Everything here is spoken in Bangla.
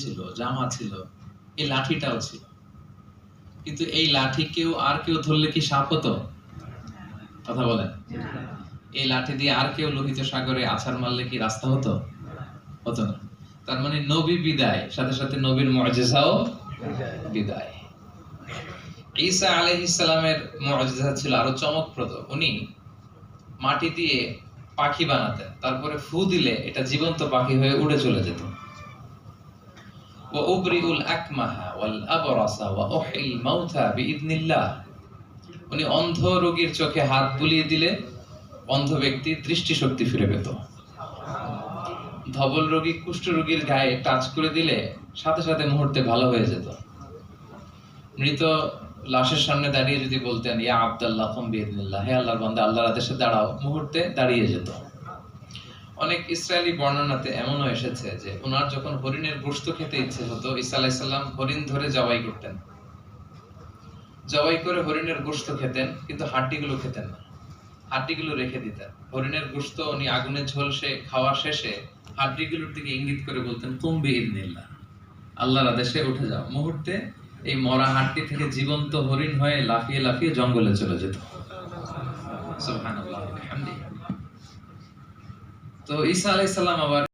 ছিল, জামা ছিল, এই লাঠিটাও ছিল। কিন্তু এই লাঠি কেউ ধরলে কি সাপ হতো? কথা বলেন। এই লাঠি দিয়ে আর কেউ লোহিত সাগরে আছাড় মারলে কি রাস্তা হতো? হতো না। তার মানে নবী বিদায়, সাথে সাথে নবীর মুআজিজাও বিদায়। ঈসা আলাইহিস সালামের মুআজিজা ছিল আরো চমকপ্রদ। উনি মাটি দিয়ে পাখি বানাতেন, তারপরে ফু দিলে এটা জীবন্ত পাখি হয়ে উড়ে চলে যেত। ওয়া উবরিউল আকমাহা ওয়াল আবরাসা ওয়া উহিল মাউতা বিইذنিল্লাহ। উনি অন্ধ রোগীর চোখে হাত বুলিয়ে দিলে অন্ধ ব্যক্তি দৃষ্টিশক্তি ফিরে পেত। ধবল রোগী, কুষ্ঠ রোগীর গায়ে টাচ করে দিলে সাথে সাথে মুহূর্তে ভালো হয়ে যেত। মৃত লাশের সামনে দাঁড়িয়ে যদি বলতেন ইয়া আব্দুল্লাহ কুম বিইذনিল্লাহ, হে আল্লাহর বান্দা আল্লাহর আদেশে দাঁড়াও, মুহূর্তে দাঁড়িয়ে যেত। অনেক ইসরায়েলি বর্ণনাতে এমনও এসেছে যে ওনার যখন হরিণের গোশত খেতে ইচ্ছে হতো, ঈসা আলাইহিস সালাম হরিণ ধরে জবাই করতেন, জবাই করে হরিণের গোশত খেতেন, কিন্তু হাড্ডিগুলো খেতেন না, হাড্ডিগুলো রেখে দিতেন। হরিণের গোশত উনি আগুনের ঝলসে খাওয়া শেষে হাড্ডিগুলোর দিকে ইঙ্গিত করে বলতেন কুম বিইذনিল্লাহ, আল্লাহর আদেশে উঠে যাও। মুহূর্তে এই মরা হাড্ডি থেকে জীবন্ত হরিণ হয়ে লাফিয়ে লাফিয়ে জঙ্গলে চলে যেত। সুবহানাল্লাহ ওয়া বিহামদিহি। তো ঈসা আলাইহিস সালাম আবার